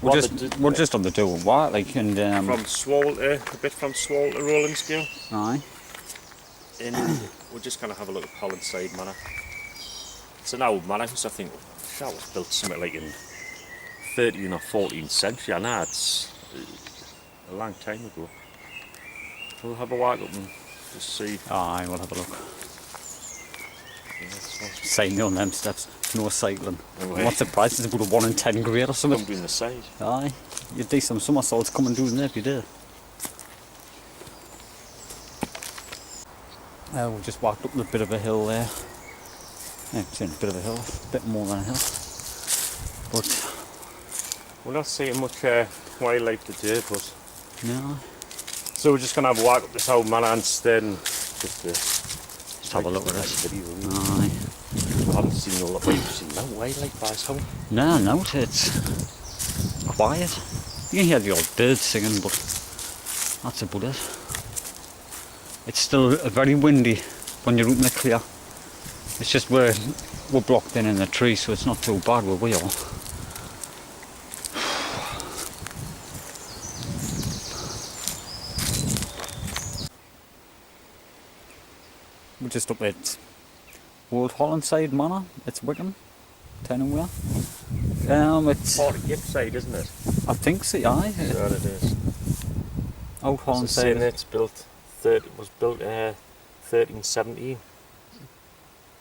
We're just on the Derwent White, like, and from Swole to a bit from Swole to Rollinscale. aye. And we're just gonna have a look at Hollinside Manor. It's an old manor, because I think that was built something like in 13th or 14th century. I know it's a long time ago. We'll have a walk up and just see. Aye, we'll have a look. Sign on them steps, no cycling. Anyway. What's the price? It's about a 1 in 10 grade or something. Come down the side. Aye, you'd do some somersaults coming down there if you did. We just walked up a bit of a hill there. Yeah, it's in a bit of a hill, a bit more than a hill. But we're not seeing much wildlife today, but no. So we're just gonna have a walk up this old manor instead and just have a look at it. Aye. We haven't seen all the we've seen no wildlife by us, have we? No, it's quiet. You can hear the old birds singing, but that's about it. It's still very windy when you're out in the clear. It's just we're blocked in the trees, so it's not too bad where we are. We're just up at Old Hollinside Manor. It's Whickham, town and where. It's part of Gippside, isn't it? I think so. Aye. Sure it is. Old Hollinside. It's built. It was built 1317.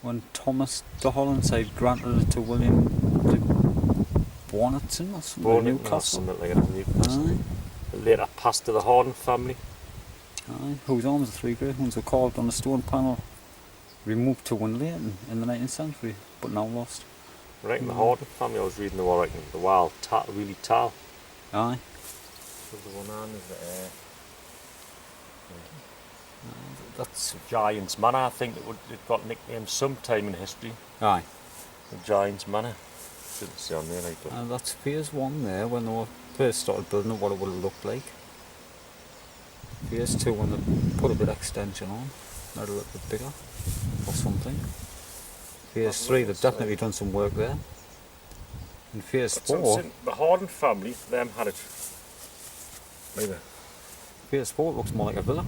When Thomas de Hollinside granted it to William Bonneton or something, Newcastle. Something like that, Newcastle. Aye. It later passed to the Horden family. Aye. Whose arms the 3 great ones were carved on a stone panel, removed to Winleighton in the 19th century, but now lost. Right, in the Horden family, I was reading the one, the wild, really tall. Aye. There's the one on, that's Giant's Manor. I think it got nicknamed sometime in history. Aye. The Giant's Manor. Didn't see on there, like that. And that's phase 1 there, when they first started building it, what it would have looked like. Phase 2 when they put a bit of extension on, made it a little bit bigger, or something. Phase 3, they've definitely done some work there. In phase 4... The Horden family, them had it. Maybe. Phase 4 looks more like a villa.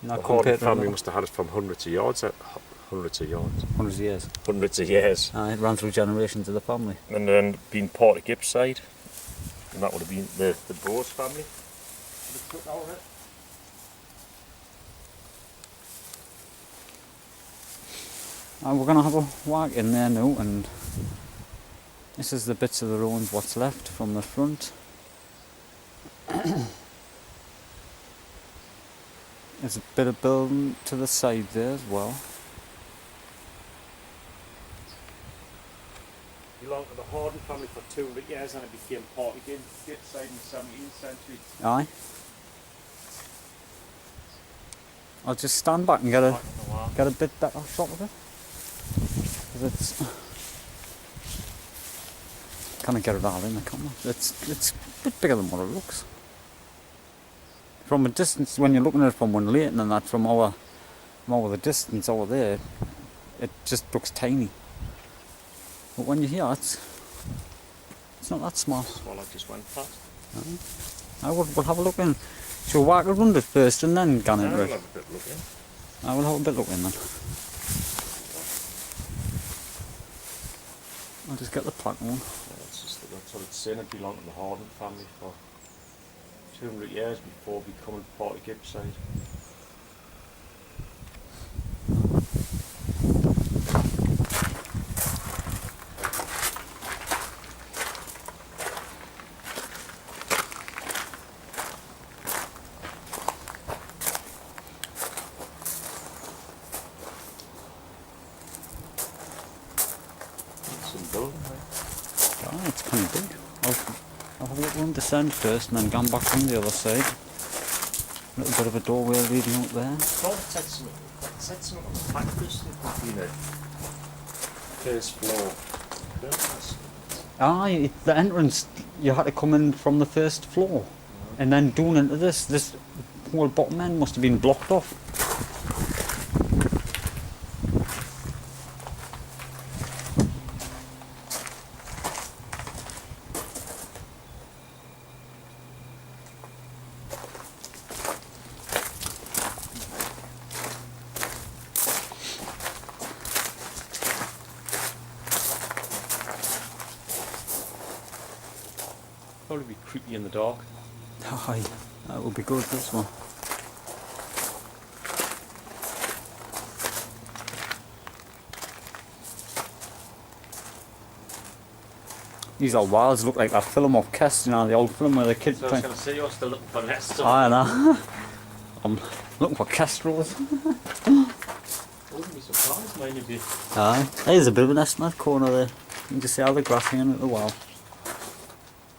The Horden family must have had it from hundreds of yards. Hundreds of yards. Hundreds of years. Hundreds of years. It ran through generations of the family. And then being part of Gippside. And that would have been the Bose family. We're going to have a walk in there now, and this is the bits of the ruins what's left from the front. There's a bit of building to the side there as well. Belonged to the Horden family for 200 years and it became part of Gippside in the 17th century. Aye. I'll just stand back and get a bit better shot of it. Because it's... Kind of get it all in the camera. It's a bit bigger than what it looks. From a distance, when you're looking at it from Winleighton and that, from the distance over there, it just looks tiny. But when you're here, it's not that small. That's what I just went past. We'll have a look in. Shall we walk around it first and then go into it? We'll have a bit look in. I will have a bit look in then. I'll just get the plaque one. That's what it's saying. It belonged to the Horden family for 200 years before becoming part of Gippside. It's kind of big. I'll have a look around the sand first and then go back from the other side. A little bit of a doorway leading up there. I thought it said something on the practice in the first floor. The entrance, you had to come in from the first floor. And then down into this whole bottom end must have been blocked off. probably be creepy in the dark. Aye, that would be good, this one. These old wilds look like that film of Kest, you know, the old film where the kids So I play. was going to say, you're still looking for nests. I know. I'm looking for kestrels. I wouldn't be surprised, mind if you... Aye. There's a bit of a nest in that corner there. You can just see how the grass hanging at the wall.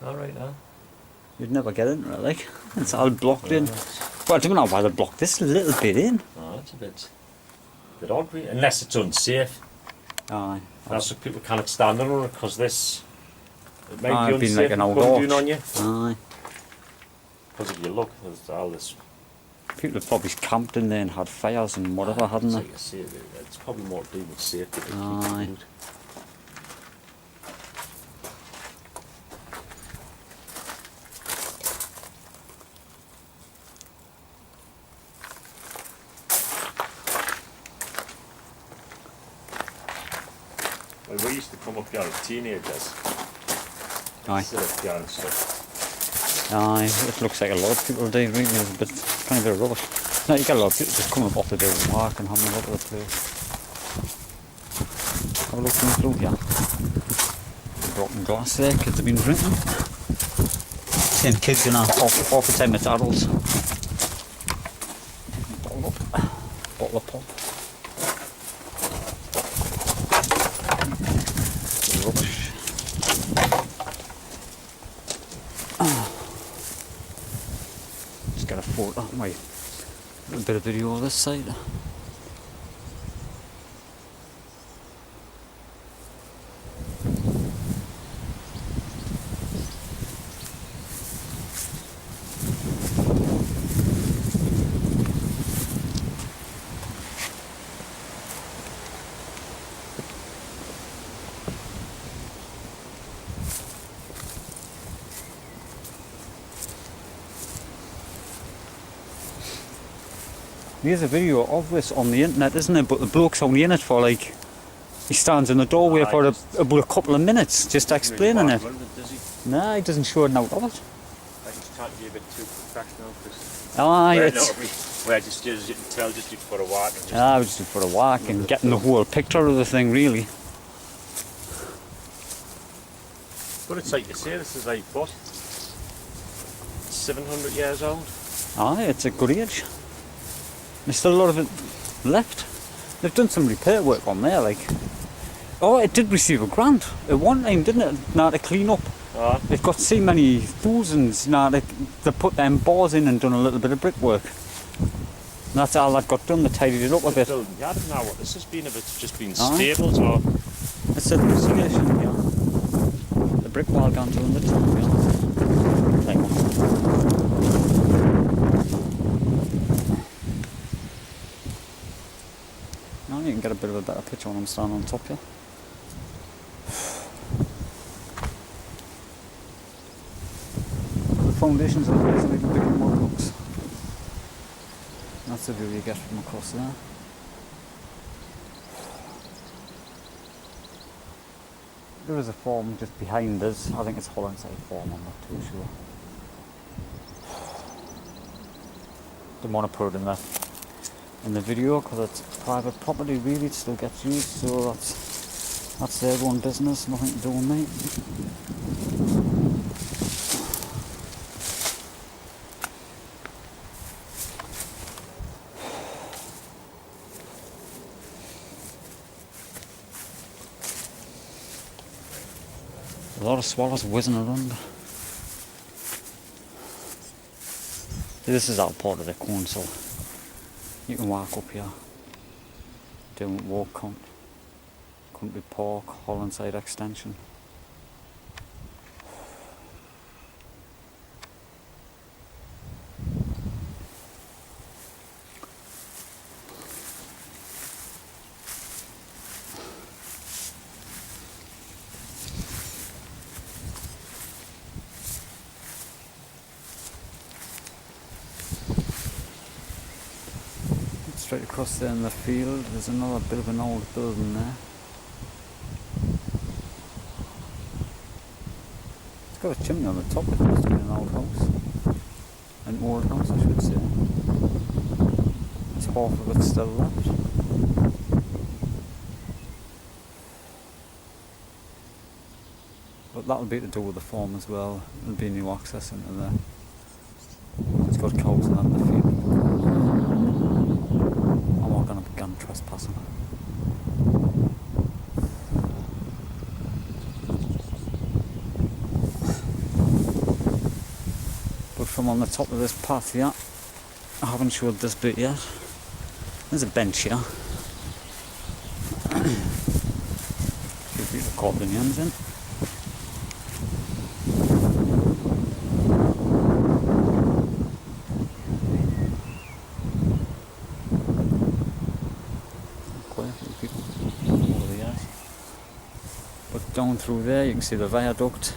Alright now. You'd never get into it, like. It's all blocked in. Well, I don't know why they blocked this little bit in. Oh, that's a bit odd, really. Unless it's unsafe. Aye. That's so people cannot stand on it, because this... It might Aye, be it'd be unsafe like an and old come arch. down on you. Aye. Because if you look, there's all this... People have probably camped in there and had fires and whatever, hadn't Like they? I say, it's probably more to do with safety than Aye. keeping food. Well, we used to come up here as teenagers. Aye. Sit up here and stuff. Aye, it looks like a lot of people do, really. It's a bit, kind of a bit of rubbish. No, you get a lot of people just coming up off the day and walk and having a look at the place. Have a look through here. Broken glass there, kids have been drinking. Same kids, you know, half the time it's adults. Bottle of pop. Rubbish. Just get a photo, wait, a bit of video of this side. There's a video of this on the internet, isn't it? But the bloke's only in it for like, he stands in the doorway for about a couple of minutes, just explaining it. Nah, he doesn't show it out of it. I just can't be a bit too professional. Aye, it's... Where just as you can tell, just for a walk. And I was just for a walk and getting the whole picture of the thing, really. But it's like you say, this is like what? 700 years old? Aye, it's a good age. There's still a lot of it left. They've done some repair work on there, like... Oh, it did receive a grant at one time, didn't it? Now to clean up. They've got so many thousands now, they put them bars in and done a little bit of brickwork. And that's all that got done, they tidied it up a bit. Yeah, I don't know what this has been, if it's just been stables or... It's a restoration, yeah. The brick wall gone to the top, yeah. Like now you can get a bit of a better picture when I'm standing on top here. The foundations are nice, a little bigger than what it looks. That's the view you get from across there. There is a farm just behind us. I think it's Hollinside farm, I'm not too sure. Didn't want to put it in the video because it's private property, really. It still gets used, so that's their own business, nothing to do with me. A lot of swallows whizzing around. This is all part of the council. You can walk up here. Derwent Walk Country Park, hollinside extension. Straight across there in the field, there's another bit of an old building there. got a chimney on the top. It must have been an old house. An old house, I should say. There's half of it still left. But that'll be to do with the farm as well. There'll be new access into there. It's got cows in the field. I'm not going to begin trespassing. But from on the top of this path here, I haven't showed this bit yet. There's a bench here. Should be recording the ends in. Down through there you can see the viaduct.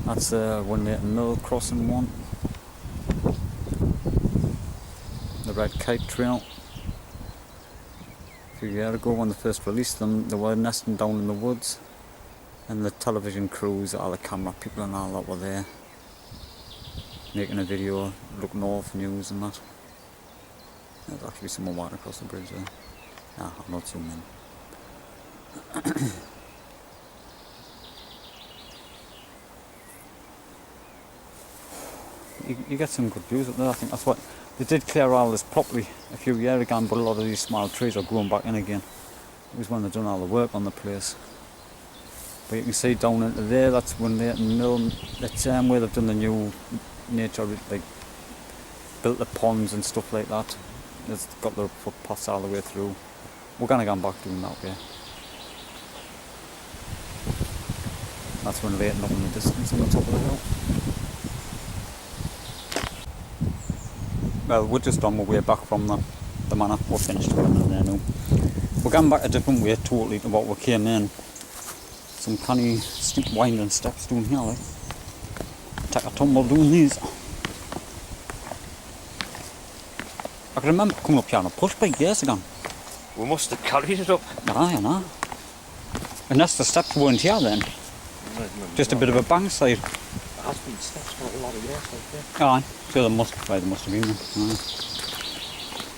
That's the Whickham Mill crossing one. The red kite trail. A few years ago when they first released them, they were nesting down in the woods, and the television crews, all the camera people and all that were there making a video, looking over for news and that. There's actually someone walking across the bridge there. Ah, I'm not zooming in. You get some good views up there. I think that's what they did clear all this properly a few years ago, but a lot of these small trees are growing back in again. It was when they'd done all the work on the place. But you can see down into there, that's Whickham Mill. That's where they've done the new nature, like built the ponds and stuff like that. It's got the footpaths all the way through. We're gonna go back doing that way. That's when Leighton up in the distance on the top of the hill. Well, we're just on our way back from the manor. We're finished going in there now. We're going back a different way totally to what we came in. Some canny steep winding steps down here, like. Take a tumble doing these. I can remember coming up here on a push bike years ago. We must have carried it up. Aye, I know. Unless the steps weren't here then. Just a bit of a bank side. There has been steps for a lot of years, like that. Aye, so there must have been there.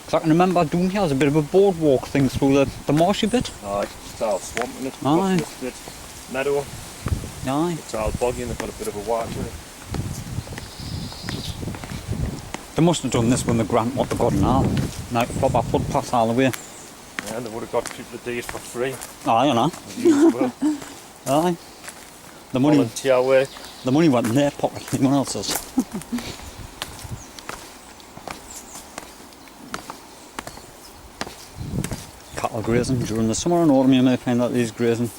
Cause I can remember doing here as a bit of a boardwalk thing through the marshy bit. Aye, it's all swamp in it. Aye. This bit meadow. Aye. It's all boggy and they've got a bit of a water in it. They must have done this when the grant what they got now. Now proper footpath all the way. Yeah, and they would have got people to do it for free. Aye, I know. Aye. The money. Volunteer work. The money went in their pocket, anyone else's. Cattle grazing during the summer and autumn. You may find that these grazing,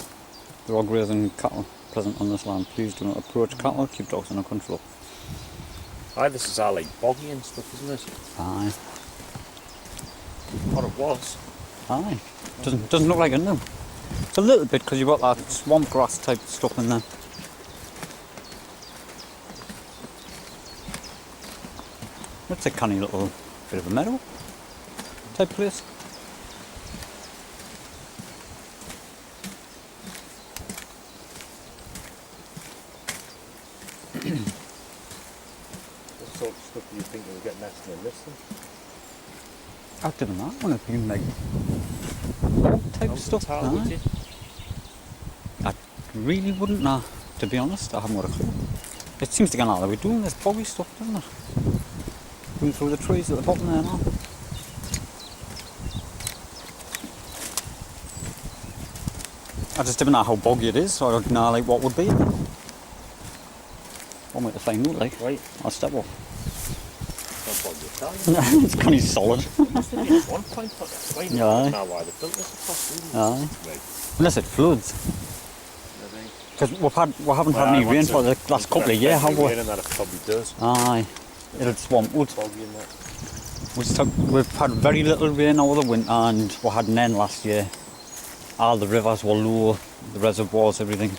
there are grazing cattle present on this land. Please do not approach cattle. Keep dogs under control. Aye, this is all like boggy and stuff, isn't it? Aye. What it was. Aye. Doesn't look like it now. It's a little bit because you've got that swamp grass type stuff in there. That's a canny little bit of a meadow type place. What sort of stuff do you think you'll get nesting in this thing? I didn't know. I would have been like log type stuff. Aye. I really wouldn't know, to be honest. I haven't got a clue. It seems to get all the way doing this boggy stuff, doesn't it? Going through the trees at the bottom there now. I just didn't know how boggy it is, so I didn't know like what would be in it. One way to find out, like. Right. I'll step off. It's not boggy at all. It's kind of solid. It must have been at one point for this. Right? Yeah, I aye. don't know why they built this across, really. Aye. Right. Unless it floods. Maybe. Because we haven't had any rain for the last couple of years, have we? Rain and that it probably does. Aye. It'll swamp wood. Boggy in that. We've had very little rain over the winter and we had none last year. All the rivers were low, the reservoirs, everything.